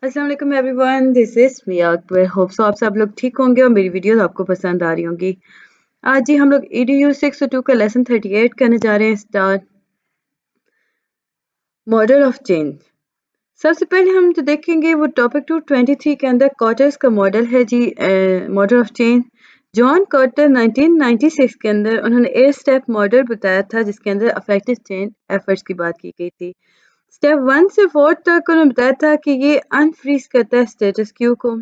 अस्सलाम वालेकुम everyone, this is Mia Akbar. Hope so आप सब लोग ठीक होंगे और मेरी वीडियोस आपको पसंद आ रही होंगी। आज जी हम लोग EDU 602 का लेसन 38 करने जा रहे हैं स्टार्ट। Model of change. सबसे पहले हम जो देखेंगे वो टॉपिक 223 के अंदर कॉटर्स का मॉडल है जी, model of change. John Kotter 1996 के अंदर उन्होंने 8 स्टेप मॉडल बताया था जिसके अंदर अफेक्टिव चेंज एफर्ट्स की बात की गई थी। स्टेप 1 से 4 तक उन्होंने बताया था कि ये अनफ्रीज करता है स्टेटस क्यू को।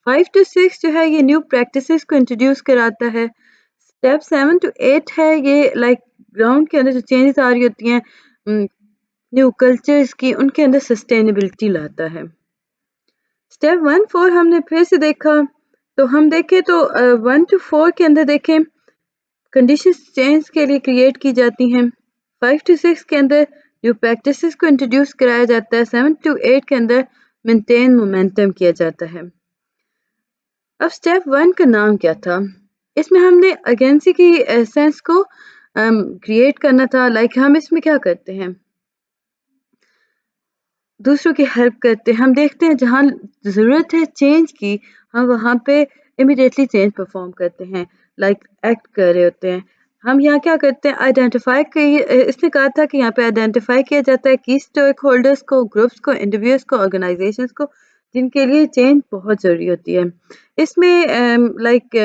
5 to 6 जो है ये न्यू प्रैक्टिसेस को इंट्रोड्यूस कराता है। स्टेप 7 to 8 है ये ग्राउंड के अंदर जो चेंजेस आ रही होती हैं न्यू कल्चर्स की, उनके अंदर सस्टेनेबिलिटी लाता है। स्टेप 1-4 हमने फिर से देखा, तो हम देखें तो 1 to 4 के अंदर देखें कंडीशंस चेंज के लिए क्रिएट की जाती हैं। 5 to 6 के अंदर न्यू प्रैक्टिसेस को इंट्रोड्यूस कराया जाता है। 7 to 8 के अंदर मेंटेन मोमेंटम किया जाता है। अब स्टेप 1 का नाम क्या था? इसमें हमने अर्जेंसी की सेंस को क्रिएट करना था। लाइक हम इसमें क्या करते हैं, दूसरों की हेल्प करते हैं। हम देखते हैं जहाँ ज़रूरत है चेंज की, हम वहाँ पे इमीडिएटली चेंज परफॉर्म करते हैं, लाइक एक्ट कर रहे होते हैं। हम यहाँ क्या करते हैं, आइडेंटिफाई इसने कहा था कि यहाँ पे आइडेंटिफाई किया जाता है की स्टेक होल्डर्स को, ग्रुप्स को, इंडिविजुअल्स को, ऑर्गेनाइजेशंस को, जिनके लिए चेंज बहुत ज़रूरी होती है। इसमें लाइक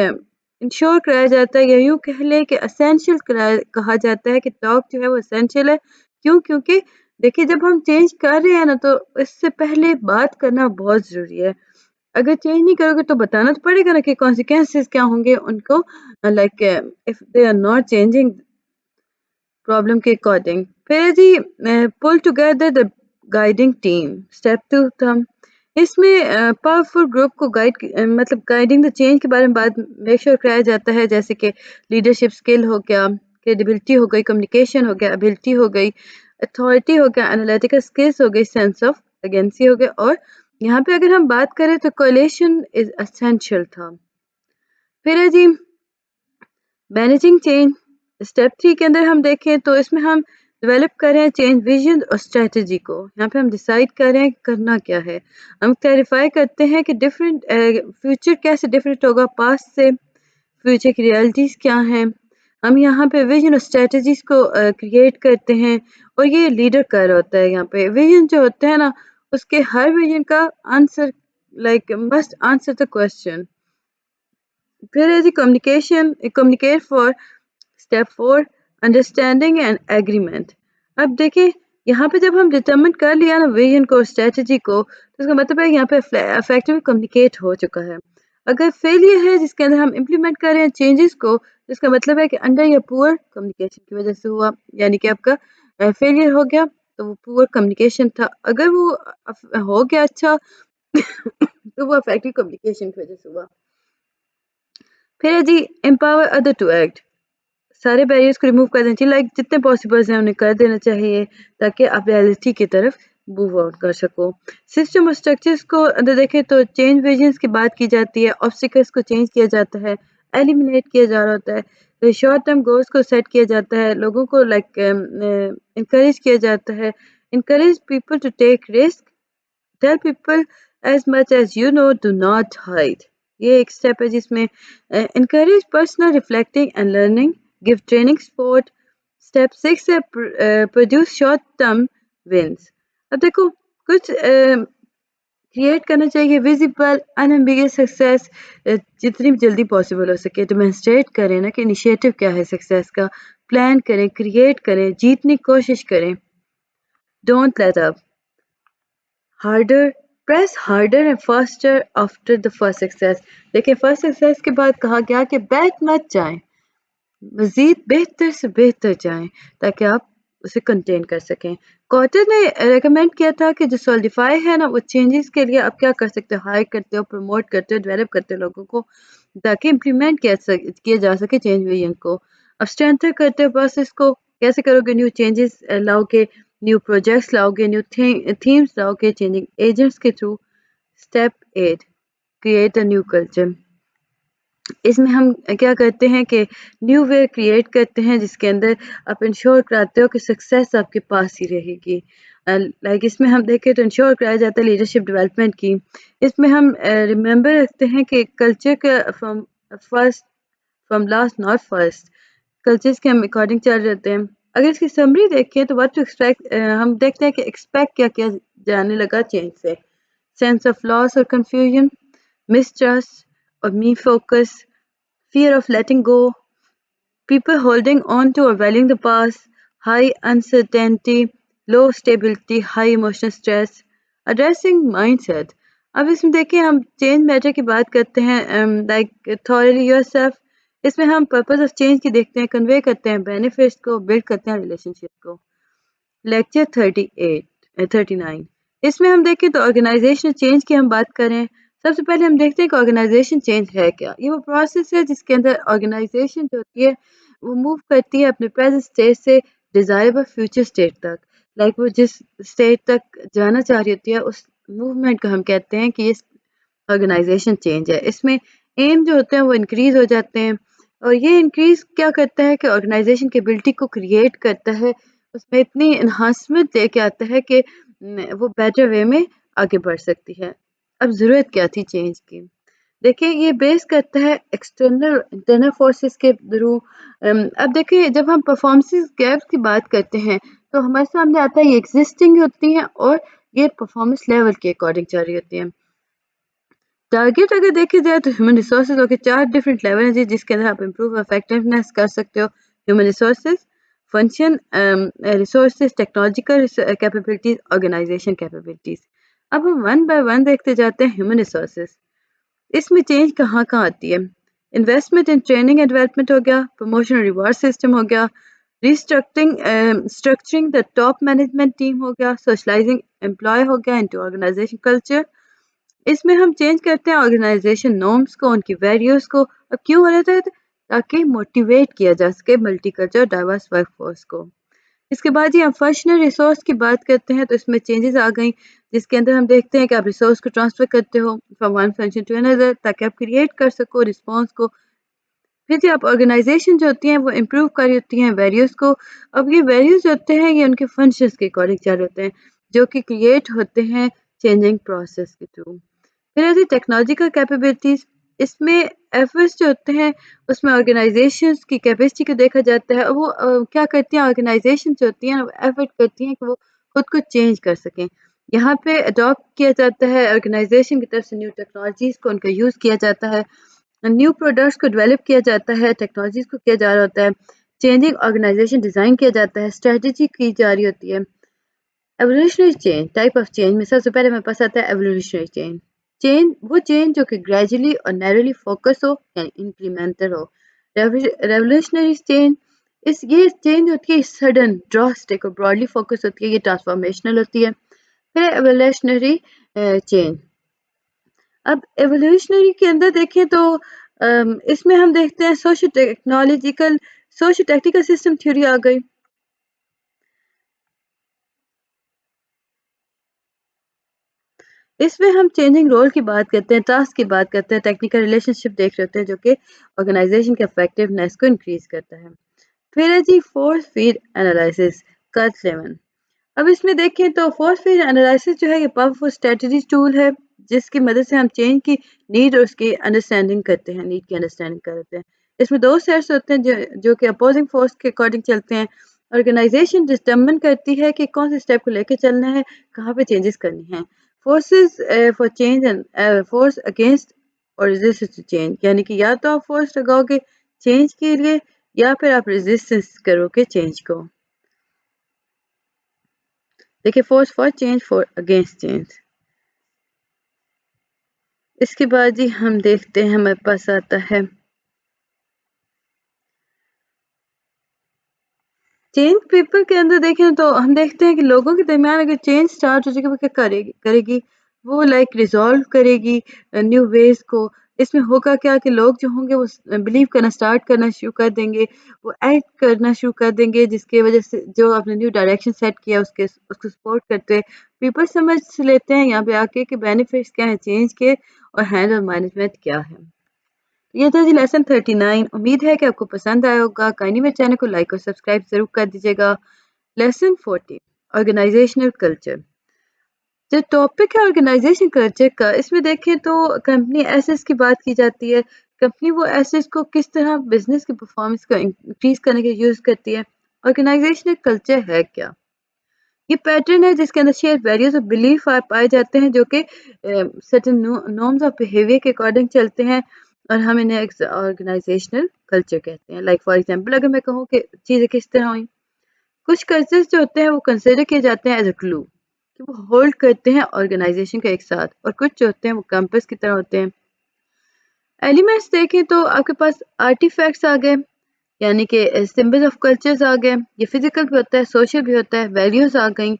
इंश्योर कराया जाता है, या यूँ कह लें कि एसेंशियल कहा जाता है कि टॉक जो है वो एसेंशियल है। क्यों? क्योंकि देखिए जब हम चेंज कर रहे हैं ना, तो इससे पहले बात करना बहुत ज़रूरी है। अगर चेंज नहीं करोगे तो बताना तो पड़ेगा ना कि कॉन्सिक्वेंसेस क्या होंगे उनको, like if they are not changing problem के अकॉर्डिंग। फिर जी pull together the guiding team, step 2 था। इसमें पावरफुल ग्रुप को मतलब गाइडिंग द चेंज के बारे में बात मेक श्योर कराया जाता है, जैसे कि लीडरशिप स्किल हो गया, क्रेडिबिलिटी हो गई, कम्युनिकेशन हो गया, एबिलिटी हो गई, अथॉरिटी हो गया, एनालिटिकल स्किल्स हो गई, सेंस ऑफ एजेंसी हो गया। और यहाँ पे अगर हम बात करें तो कोलेशन इज एसेंशियल था। फिर है जी मैनेजिंग चेंज। स्टेप 3 के अंदर हम देखें तो इसमें हम डेवलप कर रहे हैं चेंज विजन और स्ट्रेटजी को। यहाँ पे हम डिसाइड कर रहे हैं कि करना क्या है। हम क्लैरिफाई करते हैं कि डिफरेंट फ्यूचर कैसे डिफरेंट होगा पास्ट से, फ्यूचर की रियलिटीज़ क्या हैं। हम यहाँ पे विजन और स्ट्रेटजीज को क्रिएट करते हैं, और ये लीडर कर रहा होता है। यहाँ पे विजन जो होता है ना, उसके हर विजन का answer like must answer the question. फिर है जी communication, communicate for step 4 understanding and agreement. अब देखिए यहाँ पे जब हम डिटरमिन कर लिया ना विजन को, स्ट्रेटजी को, तो इसका मतलब है यहाँ पे इफेक्टिव कम्युनिकेट हो चुका है। अगर फेलियर है जिसके अंदर हम इम्प्लीमेंट कर रहे हैं चेंजेस को, तो इसका मतलब है कि अंडर या पुअर कम्युनिकेशन की वजह से हुआ, यानी कि आपका फेलियर हो गया, तो वो पुअर कम्युनिकेशन था। अगर वो हो गया अच्छा तो वो इफेक्टिव कम्युनिकेशन की वजह से हुआ। फिर है जी एम्पावर अदर टू एक्ट। सारे बैरियर्स को रिमूव कर देना चाहिए, लाइक जितने पॉसिबल्स हैं उन्हें कर देना चाहिए, ताकि आप रियलिटी की तरफ मूव आउट कर सको। सिस्टम और स्ट्रक्चर्स को अंदर देखें तो चेंज विजन्स की बात की जाती है, ऑब्स्टिकल्स को चेंज किया जाता है, एलिमिनेट किया जा रहा होता है, तो शॉर्ट टर्म गोल्स को सेट किया जाता है, लोगों को लाइक इंकरेज किया जाता है, encourage people to take risk, tell people as much as you know, do not hide. ये एक स्टेप है जिसमें encourage personal reflecting and learning, give training support. Step 6 है produce short term wins. अब देखो कुछ क्रिएट करना चाहिए विजिबल अनएम्बिगियस सक्सेस, जितनी जल्दी पॉसिबल हो सके डेमोन्स्ट्रेट करें ना कि इनिशिएटिव क्या है सक्सेस का, प्लान करें, क्रिएट करें, जीतने की कोशिश करें। Don't let up, harder, press harder and faster after the first success. देखिए फर्स्ट सक्सेस के बाद कहा गया कि बैठ मत जाएं, मज़ीद बेहतर से बेहतर जाएँ, ताकि आप उसे कंटेन कर सकें। कॉटर ने रिकमेंड किया था कि जो सॉलिडिफाई है ना, वो चेंजेस के लिए आप क्या कर सकते हो, हायर करते हो, प्रमोट करते हो, डेवलप करते हो लोगों को, ताकि इम्प्लीमेंट किया जा सके चेंज विजन को। अब स्ट्रेंथन करते हो प्रोसेस को, कैसे करोगे, न्यू चेंजेस लाओगे, न्यू प्रोजेक्ट्स लाओगे, न्यू थीम्स लाओगे, चेंजिंग एजेंट्स के through. Step 8 create a new culture. इसमें हम क्या करते हैं कि न्यू वे क्रिएट करते हैं, जिसके अंदर आप इंश्योर कराते हो कि सक्सेस आपके पास ही रहेगी। لائک اس میں ہم دیکھیں تو انشور کرایا جاتا ہے لیڈرشپ ڈیولپمنٹ کی. اس میں ہم ریمبر رکھتے ہیں کہ کلچر کا from last not first, cultures کے ہم اکارڈنگ چل رہتے ہیں. اگر اس کی سمری دیکھیں تو واٹ ٹو ایکسپیکٹ، ہم دیکھتے ہیں کہ ایکسپیکٹ کیا کیا جانے لگا چینج سے. سینس آف لاس اور confusion, mistrust or me focus, fear of letting go, people holding on to or valuing the past, high uncertainty, low stability, high emotional stress, addressing mindset. اب اس میں دیکھیں ہم چینج میٹر کی بات کرتے ہیں لائک thoroughly yourself. اس میں ہم پرپز آف چینج کی دیکھتے ہیں، کنوے کرتے ہیں بینیفٹس کو، بلڈ کرتے ہیں ریلیشن شپ کو. لیکچر 39 اس میں ہم دیکھیں تو آرگنائزیشنل چینج کی ہم بات کریں. سب سے پہلے ہم دیکھتے ہیں کہ آرگنائزیشن چینج ہے کیا. یہ وہ پروسیس ہے جس کے اندر آرگنائزیشن جو ہوتی ہے وہ موو کرتی ہے اپنے پریزنٹ اسٹیٹ سے ڈیزائربل فیوچر اسٹیٹ تک. لائک وہ جس اسٹیٹ تک جانا چاہ رہی ہوتی ہے اس موومنٹ کو ہم کہتے ہیں کہ یہ آرگنائزیشن چینج ہے. اس میں ایم جو ہوتے ہیں وہ انکریز ہو جاتے ہیں، اور یہ انکریز کیا کرتا ہے کہ آرگنائزیشن کی ایبلٹی کو کریٹ کرتا ہے، اس میں اتنی انہانسمنٹ لے کے آتا ہے کہ وہ بیٹر وے میں آگے بڑھ سکتی ہے. اب ضرورت کیا تھی چینج کی؟ دیکھیں یہ بیس کرتا ہے ایکسٹرنل انٹرنل فورسز کے تھرو. اب دیکھیں جب ہم پرفارمنس گیپس کی بات کرتے ہیں تو ہمارے سامنے آتا ہے یہ ایگزسٹنگ ہوتی ہیں اور یہ پرفارمنس لیول کے اکارڈنگ چل رہی ہوتی ہیں. ٹارگیٹ اگر دیکھی جائے تو ہیومن ریسورسز کے 4 ڈفرینٹ لیول ہیں جس کے اندر آپ امپروو افیکٹونیس کر سکتے ہو. Human resources, function resources, technological capabilities, organization capabilities. اب ہم ون بائی ون دیکھتے جاتے ہیں. ہیومن ریسورسز، اس میں چینج کہاں آتی ہے؟ Investment in training and development ہو گیا، پروموشن ریوارڈ سسٹم ہو گیا، structuring the top management team ہو گیا، سوشلائزنگ امپلائی ہو گیا انٹو آرگنائزیشن کلچر. اس میں ہم چینج کرتے ہیں آرگنائزیشن نارمس کو، ان کی ویلیوز کو. اب کیوں ہو رہا ہے؟ تاکہ موٹیویٹ کیا جا سکے multi culture diverse work force کو. اس کے بعد ہم فنکشنل ریسورس کی بات کرتے ہیں تو اس میں چینجز آ گئیں جس کے اندر ہم دیکھتے ہیں کہ آپ ریسورس کو ٹرانسفر کرتے ہو فرام ون فنکشن ٹو اندر تاکہ آپ کریٹ کر سکو رسپانس کو. پھر جی آپ آرگنائزیشن جو ہوتی ہیں وہ امپروو کر رہی ہوتی ہیں ویلیوز کو. اب یہ ویلیوز جو ہوتے ہیں یہ ان کے فنکشنز کے اکارڈنگ چل ہوتے ہیں جو کہ کریٹ ہوتے ہیں چینجنگ پروسیس کے تھرو. پھر ایسی ٹیکنالوجیکل کیپیبلٹیز، اس میں ایفرٹس جو ہوتے ہیں اس میں آرگنائزیشنز کی کیپیسٹی کو دیکھا جاتا ہے. وہ کیا کرتی ہیں آرگنائزیشن جو ہوتی ہیں وہ ایفرٹ کرتی ہیں کہ وہ خود کو چینج کر سکیں. یہاں پہ اڈاپٹ کیا جاتا ہے آرگنائزیشن کی طرف سے نیو ٹیکنالوجیز کو، ان کا یوز کیا جاتا ہے، نیو پروڈکٹس کو ڈیولپ کیا جاتا ہے، ٹیکنالوجیز کو کیا جا رہا ہوتا ہے، چینجنگ آرگنائزیشن ڈیزائن کیا جاتا ہے، اسٹریٹجی کی جا رہی ہوتی ہے. Evolutionary change, type of change میں سب سے پہلے میرے پاس آتا ہے ایوولوشنری چینج. وہ چینج جو کہ گریجولی اور نیرولی فوکس ہو یعنی انکریمنٹل ہو. ریولیوشنری چینج، یہ چینج ہوتی ہے سڈن ڈراسٹک اور براڈلی فوکس ہوتی ہے، یہ ٹرانسفارمیشنل ہوتی ہے. پھر ایوولوشنری چینج. اب ایوولوشنری کے اندر دیکھیں تو اس میں ہم دیکھتے ہیں سوشو ٹیکنیکل سسٹم تھیوری آ گئی. اس میں ہم چینجنگ رول کی بات کرتے ہیں، ٹاسک کی بات کرتے ہیں، ٹیکنیکل ریلیشن شپ دیکھ رہے ہیں جو کہ آرگنائزیشن کے افیکٹونیس کو انکریز کرتا ہے. پھر ہے جی فورس فیلڈ انالائسس کٹ 7. اب اس میں دیکھیں تو فورس فیلڈ انالائسس جو ہے یہ پاورفل اسٹریٹجی ٹول ہے جس کی مدد سے ہم چینج کی نیڈ اور اس کی انڈرسٹینڈنگ کرتے ہیں، نیڈ کی انڈرسٹینڈنگ کرتے ہیں. اس میں 2 سیٹس ہوتے ہیں جو کہ اپوزنگ فورس کے اکارڈنگ چلتے ہیں. آرگنائزیشن ڈٹرمن کرتی ہے کہ کون سے اسٹیپ کو لے کے چلنا ہے، کہاں پہ چینجز کرنی ہیں. Forces for change and force against اور ریزسٹنس ٹو چینج، یعنی کہ یا تو آپ فورس لگاؤ گے چینج کے لیے یا پھر آپ ریزسٹنس کرو گے چینج کو. دیکھیں forces for change, force against change. اس کے بعد جی ہم دیکھتے ہیں ہمارے پاس آتا ہے چینج پیپل کے اندر. دیکھیں تو ہم دیکھتے ہیں کہ لوگوں کے درمیان اگر چینج سٹارٹ ہو جائے گی وہ کیا کرے گی وہ لائک ریزالو کرے گی نیو ویز کو. اس میں ہوگا کیا کہ لوگ جو ہوں گے وہ بلیو کرنا سٹارٹ کرنا شروع کر دیں گے، وہ ایکٹ کرنا شروع کر دیں گے جس کی وجہ سے جو آپ نے نیو ڈائریکشن سیٹ کیا اس کو سپورٹ کرتے پیپل سمجھ لیتے ہیں یہاں پہ آ کے کہ بینیفٹس کیا ہیں چینج کے اور ہینڈل مینجمنٹ کیا ہے. یہ تھا جی لیسن 39. امید ہے کہ آپ کو پسند آیا ہوگا. کائنڈلی میرے چینل کو لائک اور سبسکرائب ضرور کر دیجیے گا. Lesson 40 organizational culture. जो टॉपिक है ऑर्गेनाइजेशन कल्चर का, इसमें देखें तो कंपनी एसेट्स की बात की जाती है। कंपनी वो एसेट्स को किस तरह बिजनेस की परफॉर्मेंस को इंक्रीज करने के यूज करती है। ऑर्गेनाइजेशनल कल्चर है क्या? ये पैटर्न है जिसके अंदर शेयर वैल्यूज और बिलीफ पाए जाते हैं जो कि सर्टेन नॉर्म्स ऑफ बिहेवियर के अकॉर्डिंग चलते हैं, और हम इन्हें ऑर्गेनाइजेशनल कल्चर कहते हैं। लाइक फॉर एग्जांपल अगर मैं कहूँ कि चीज़ें किस तरह हुई, कुछ कल्चर्स जो होते हैं वो कंसिडर किए जाते हैं एज अ क्लू कि वो होल्ड करते हैं ऑर्गेनाइजेशन के एक साथ, और कुछ जो होते हैं वो कंपस की तरह होते हैं। एलिमेंट्स देखें तो आपके पास आर्टिफैक्ट्स आ गए, यानी कि सिंबल्स ऑफ कल्चर्स आ गए। ये फिजिकल भी होता है, सोशल भी होता है, वैल्यूज आ गई।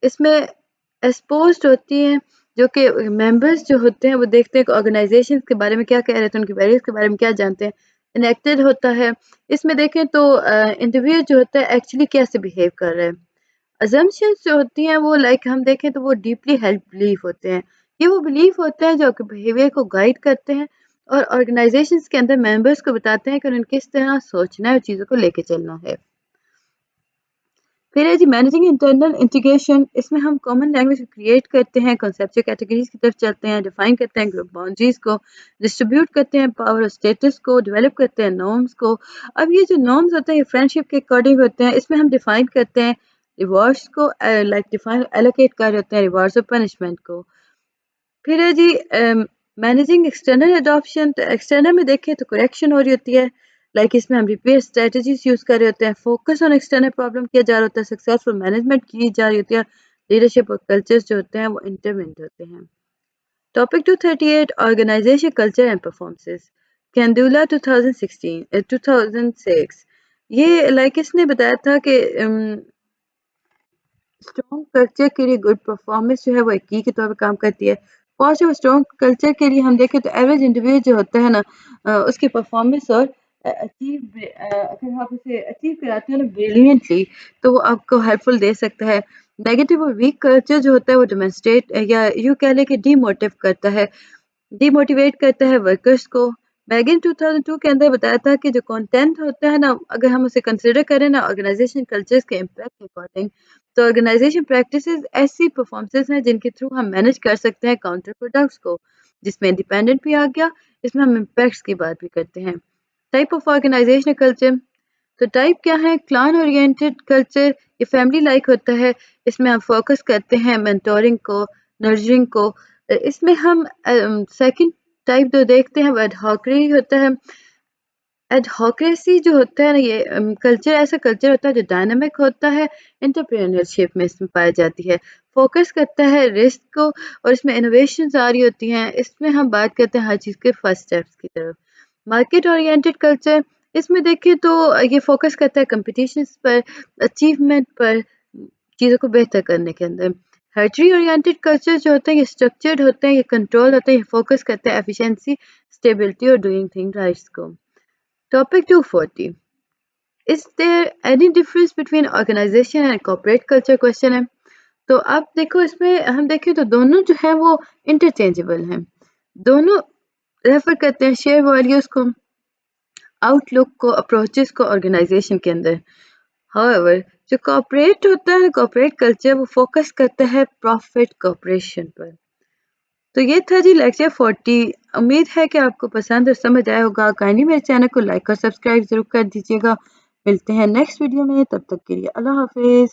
इसमें एक्सपोज्ड होती हैं जो कि मेंबर्स जो होते हैं वो देखते हैं कि ऑर्गेनाइजेशन के बारे में क्या कह रहे थे, उनकी वैल्यूज के बारे में क्या जानते हैं। इनेक्टेड होता है, इसमें देखें तो इंडिविजुअल जो होता है एक्चुअली कैसे बिहेव कर रहे हैं। अजम्पशंस जो होती हैं वो लाइक हम देखें तो वो डीपली हेल्ड बिलीफ होते हैं। ये वो बिलीफ होते हैं जो आपके बिहेवियर को गाइड करते हैं और ऑर्गेनाइजेशंस के अंदर मेंबर्स को बताते हैं कि उन्हें किस तरह सोचना है और चीज़ों को लेके चलना है। फिर है जी मैनेजिंग इंटरनल इंटीग्रेशन। इसमें हम कॉमन लैंग्वेज क्रिएट करते हैं, कॉन्सेप्चुअल कैटेगरीज की तरफ चलते हैं, डिफाइन करते हैं ग्रुप बाउंड्रीज को, डिस्ट्रीब्यूट करते हैं पावर और स्टेटस को, डेवलप करते हैं नॉर्म्स को। अब ये जो नॉर्म्स होते हैं ये फ्रेंडशिप के अकॉर्डिंग होते हैं। इसमें हम डिफाइन करते हैं रिवॉर्ड्स को, लाइक डिफाइन एलोकेट कर रहे होते हैं रिवॉर्ड्स और पनिशमेंट को। फिर है जी मैनेजिंग एक्सटर्नल एडॉप्शन। तो एक्सटर्नल में देखें तो करेक्शन हो रही होती है, लाइक इसमें हम रिपेयर स्ट्रेटजीज यूज कर रहे होते हैं, फोकस ऑन एक्सटर्नल प्रॉब्लम किया जा रहा होता है, सक्सेसफुल मैनेजमेंट की जा रही होती है, लीडरशिप और कल्चर्स जो होते हैं वो इंटरमेंट होते हैं। Topic 238 organization culture and performances, Kandula 2006। ये लाइक इसने बताया था कि स्ट्रॉन्ग कल्चर के लिए गुड परफॉर्मेंस जो है वो एक की के तौर पर काम करती है। पॉजिटिव स्ट्रॉन्ग कल्चर के लिए हम देखें तो एवरेज इंडिविजुअल जो होता है ना, उसकी परफॉर्मेंस और अगर आप उसे अचीव कराते हो ना ब्रिलियंटली, तो वो आपको हेल्पफुल दे सकता है। नेगेटिव और वीक कल्चर जो होता है वो डेमोन्स्ट्रेट या यूँ कह लें कि डीमोटिव करता है, डिमोटिवेट करता है वर्कर्स को। बैगिन 2002 के अंदर बताया था कि जो कंटेंट होता है ना, अगर हम उसे कंसिडर करें ना ऑर्गेनाइजेशन कल्चर्स के इम्पैक्ट के अकॉर्डिंग, तो ऑर्गेनाइजेशन प्रैक्टिसेस ऐसी परफॉर्मेंसेस हैं जिनके थ्रू हम मैनेज कर सकते हैं काउंटर प्रोडक्ट्स को, जिसमें इंडिपेंडेंट भी आ गया। इसमें हम इम्पैक्ट्स की बात भी करते हैं। टाइप ऑफ ऑर्गेनाइजेशनल कल्चर, तो टाइप क्या है? क्लान ओरिएंटेड कल्चर, ये फैमिली लाइक होता है। इसमें हम फोकस करते हैं मेंटोरिंग को, नर्चरिंग को। इसमें हम सेकंड टाइप जो देखते हैं वो एडहॉकरी होता है। एडहॉक्रेसी जो होता है ना, ये कल्चर ऐसा कल्चर होता है जो डायनामिक होता है, एंटरप्रेन्योरशिप में इसमें पाई जाती है, फोकस करता है रिस्क को, और इसमें इनोवेशंस आ रही होती हैं। इसमें हम बात करते हैं हर चीज़ के फर्स्ट स्टेप्स की तरफ। मार्केट ओरिएंटेड कल्चर, इसमें देखें तो ये फोकस करता है कंपटीशंस पर, अचीवमेंट पर, चीज़ों को बेहतर करने के अंदर। हर्टरी ओरिएंटेड कल्चर जो होते हैं ये स्ट्रक्चर्ड होते हैं, ये कंट्रोल होते हैं, ये फोकस करते हैं एफिशिएंसी, स्टेबिलिटी और डूइंग थिंग राइट्स को। Topic 240, is there any difference between organisation and corporate culture? Question है। तो आप देखो इसमें हम देखें तो दोनों जो है वो इंटरचेंजेबल हैं। दोनों रेफर करते हैं शेयर वैल्यूज को, आउटलुक को, अप्रोचेस को ऑर्गेनाइजेशन के अंदर। हाउएवर जो कॉर्पोरेट होता है, कॉर्पोरेट कल्चर वो फोकस करता है प्रॉफिट कॉर्पोरेशन पर। तो ये था जी लेक्चर 40। उम्मीद है कि आपको पसंद और समझ आया होगा। काइंडली मेरे चैनल को लाइक और सब्सक्राइब जरूर कर दीजिएगा। मिलते हैं नेक्स्ट वीडियो में, तब तक के लिए अल्लाह हाफिज।